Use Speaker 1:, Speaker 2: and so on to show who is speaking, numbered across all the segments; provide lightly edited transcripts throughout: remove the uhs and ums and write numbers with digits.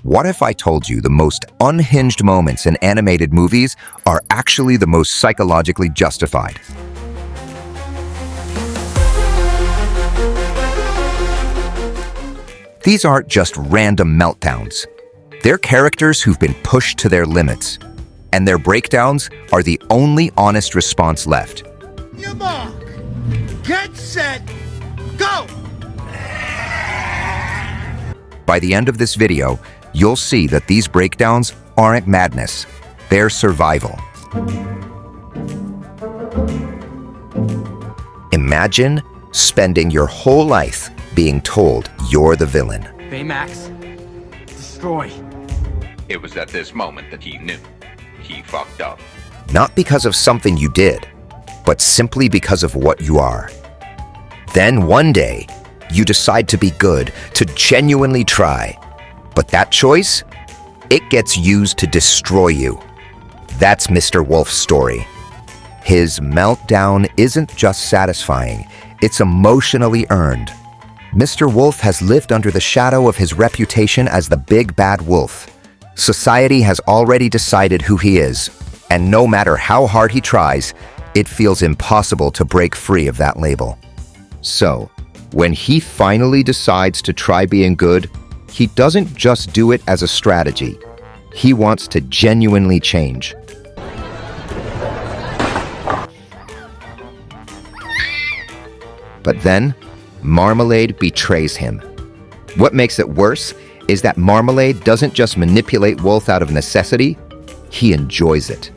Speaker 1: What if I told you the most unhinged moments in animated movies are actually the most psychologically justified? These aren't just random meltdowns. They're characters who've been pushed to their limits, and their breakdowns are the only honest response left.
Speaker 2: Your mark. Get set. Go!
Speaker 1: By the end of this video, you'll see that these breakdowns aren't madness, they're survival. Imagine spending your whole life being told you're the villain.
Speaker 3: Baymax, destroy.
Speaker 4: It was at this moment that he knew. He fucked up.
Speaker 1: Not because of something you did, but simply because of what you are. Then one day, you decide to be good, to genuinely try. But that choice, it gets used to destroy you. That's Mr. Wolf's story. His meltdown isn't just satisfying, it's emotionally earned. Mr. Wolf has lived under the shadow of his reputation as the big bad wolf. Society has already decided who he is, and no matter how hard he tries, it feels impossible to break free of that label. So, when he finally decides to try being good, he doesn't just do it as a strategy. He wants to genuinely change. But then, Marmalade betrays him. What makes it worse is that Marmalade doesn't just manipulate Wolf out of necessity, he enjoys it.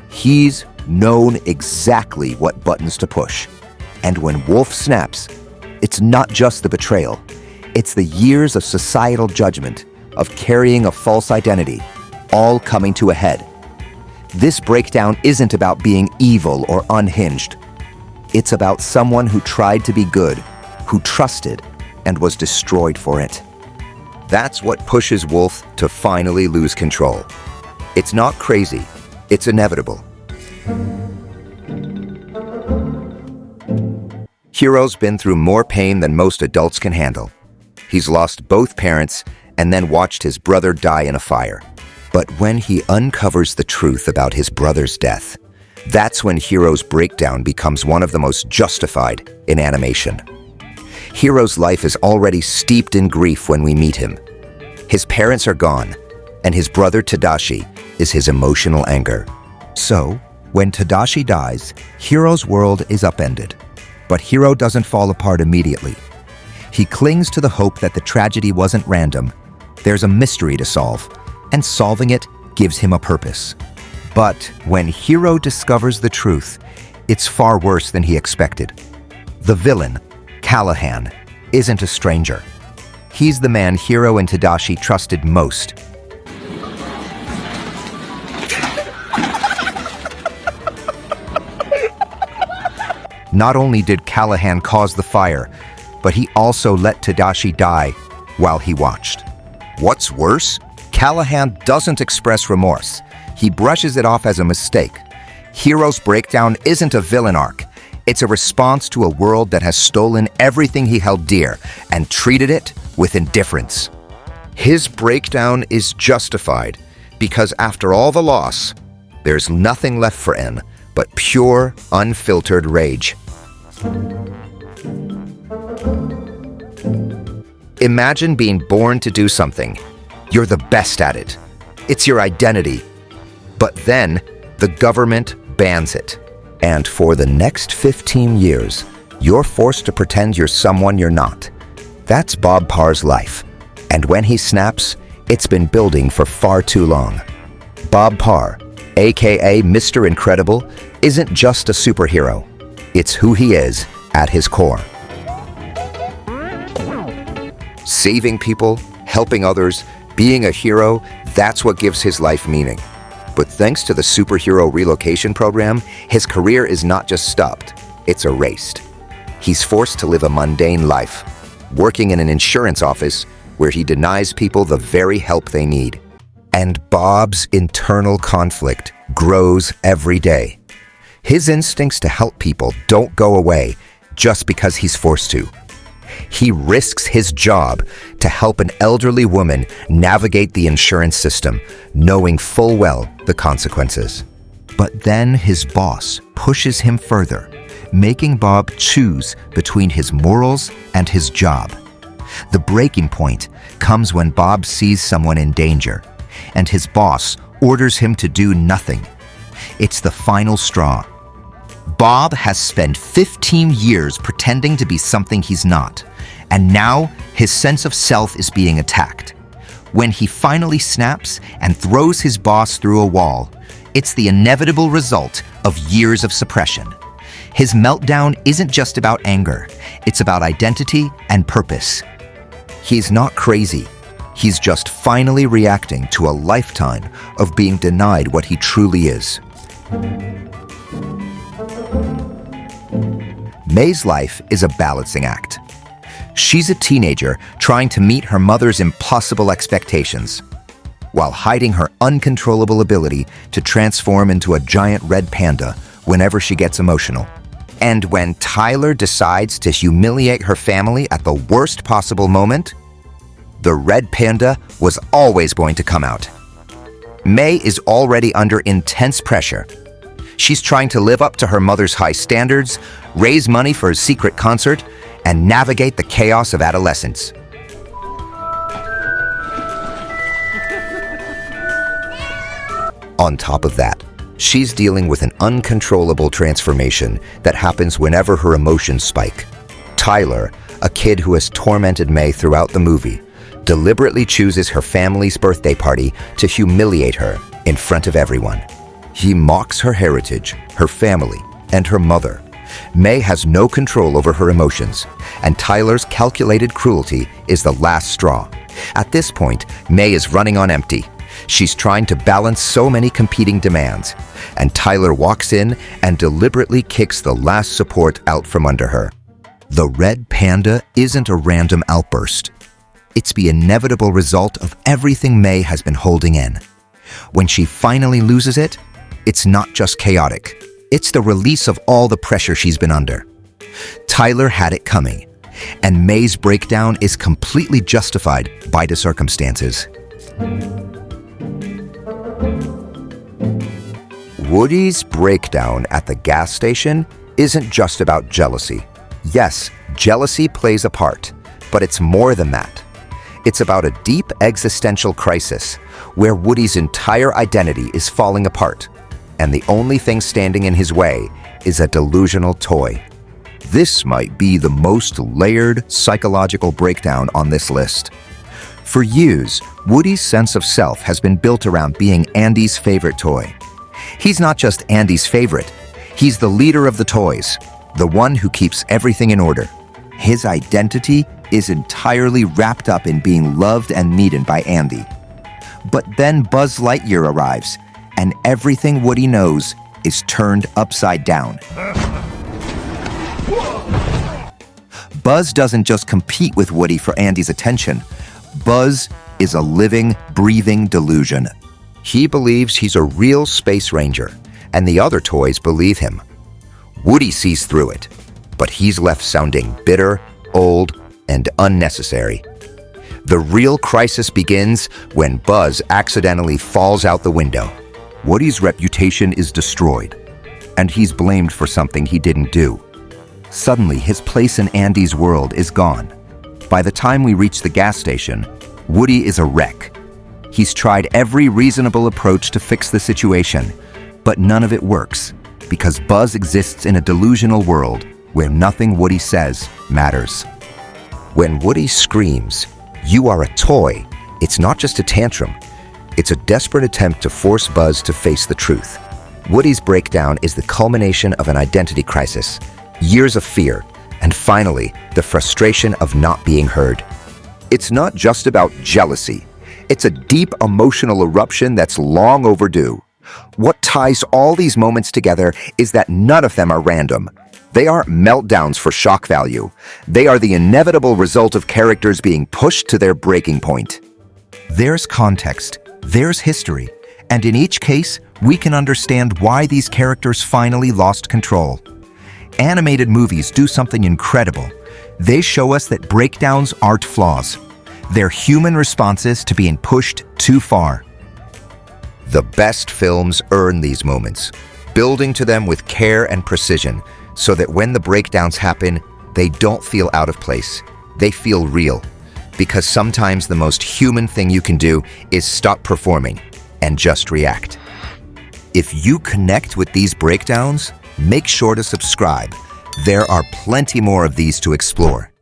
Speaker 1: He's known exactly what buttons to push. And when Wolf snaps, it's not just the betrayal. It's the years of societal judgment, of carrying a false identity, all coming to a head. This breakdown isn't about being evil or unhinged. It's about someone who tried to be good, who trusted, and was destroyed for it. That's what pushes Wolf to finally lose control. It's not crazy, it's inevitable. Hero's been through more pain than most adults can handle. He's lost both parents and then watched his brother die in a fire. But when he uncovers the truth about his brother's death, that's when Hero's breakdown becomes one of the most justified in animation. Hero's life is already steeped in grief when we meet him. His parents are gone, and his brother Tadashi is his emotional anchor. So, when Tadashi dies, Hero's world is upended. But Hero doesn't fall apart immediately. He clings to the hope that the tragedy wasn't random. There's a mystery to solve, and solving it gives him a purpose. But when Hero discovers the truth, it's far worse than he expected. The villain, Callahan, isn't a stranger. He's the man Hero and Tadashi trusted most. Not only did Callahan cause the fire, but he also let Tadashi die while he watched. What's worse, Callahan doesn't express remorse. He brushes it off as a mistake. Hero's breakdown isn't a villain arc. It's a response to a world that has stolen everything he held dear and treated it with indifference. His breakdown is justified because after all the loss, there's nothing left for N but pure, unfiltered rage. Imagine being born to do something. You're the best at it. It's your identity. But then, the government bans it. And for the next 15 years, you're forced to pretend you're someone you're not. That's Bob Parr's life. And when he snaps, it's been building for far too long. Bob Parr, aka Mr. Incredible, isn't just a superhero. It's who he is at his core. Saving people, helping others, being a hero, that's what gives his life meaning. But thanks to the Superhero Relocation Program, his career is not just stopped, it's erased. He's forced to live a mundane life, working in an insurance office where he denies people the very help they need. And Bob's internal conflict grows every day. His instincts to help people don't go away just because he's forced to. He risks his job to help an elderly woman navigate the insurance system, knowing full well the consequences. But then his boss pushes him further, making Bob choose between his morals and his job. The breaking point comes when Bob sees someone in danger, and his boss orders him to do nothing. It's the final straw. Bob has spent 15 years pretending to be something he's not, and now his sense of self is being attacked. When he finally snaps and throws his boss through a wall, it's the inevitable result of years of suppression. His meltdown isn't just about anger, it's about identity and purpose. He's not crazy. He's just finally reacting to a lifetime of being denied what he truly is. May's life is a balancing act. She's a teenager trying to meet her mother's impossible expectations, while hiding her uncontrollable ability to transform into a giant red panda whenever she gets emotional. And when Tyler decides to humiliate her family at the worst possible moment, the red panda was always going to come out. May is already under intense pressure. She's trying to live up to her mother's high standards, raise money for a secret concert, and navigate the chaos of adolescence. On top of that, she's dealing with an uncontrollable transformation that happens whenever her emotions spike. Tyler, a kid who has tormented May throughout the movie, deliberately chooses her family's birthday party to humiliate her in front of everyone. He mocks her heritage, her family, and her mother. May has no control over her emotions, and Tyler's calculated cruelty is the last straw. At this point, May is running on empty. She's trying to balance so many competing demands, and Tyler walks in and deliberately kicks the last support out from under her. The red panda isn't a random outburst. It's the inevitable result of everything May has been holding in. When she finally loses it, it's not just chaotic. It's the release of all the pressure she's been under. Tyler had it coming, and May's breakdown is completely justified by the circumstances. Woody's breakdown at the gas station isn't just about jealousy. Yes, jealousy plays a part, but it's more than that. It's about a deep existential crisis where Woody's entire identity is falling apart, and the only thing standing in his way is a delusional toy. This might be the most layered psychological breakdown on this list. For years, Woody's sense of self has been built around being Andy's favorite toy. He's not just Andy's favorite, he's the leader of the toys, the one who keeps everything in order. His identity is entirely wrapped up in being loved and needed by Andy. But then Buzz Lightyear arrives, and everything Woody knows is turned upside down. Buzz doesn't just compete with Woody for Andy's attention. Buzz is a living, breathing delusion. He believes he's a real space ranger, and the other toys believe him. Woody sees through it, but he's left sounding bitter, old, and unnecessary. The real crisis begins when Buzz accidentally falls out the window. Woody's reputation is destroyed, and he's blamed for something he didn't do. Suddenly, his place in Andy's world is gone. By the time we reach the gas station, Woody is a wreck. He's tried every reasonable approach to fix the situation, but none of it works, because Buzz exists in a delusional world where nothing Woody says matters. When Woody screams, "You are a toy," it's not just a tantrum. It's a desperate attempt to force Buzz to face the truth. Woody's breakdown is the culmination of an identity crisis, years of fear, and finally, the frustration of not being heard. It's not just about jealousy. It's a deep emotional eruption that's long overdue. What ties all these moments together is that none of them are random. They aren't meltdowns for shock value. They are the inevitable result of characters being pushed to their breaking point. There's context, there's history, and in each case, we can understand why these characters finally lost control. Animated movies do something incredible. They show us that breakdowns aren't flaws. They're human responses to being pushed too far. The best films earn these moments, building to them with care and precision, so that when the breakdowns happen, they don't feel out of place. They feel real. Because sometimes the most human thing you can do is stop performing and just react. If you connect with these breakdowns, make sure to subscribe. There are plenty more of these to explore.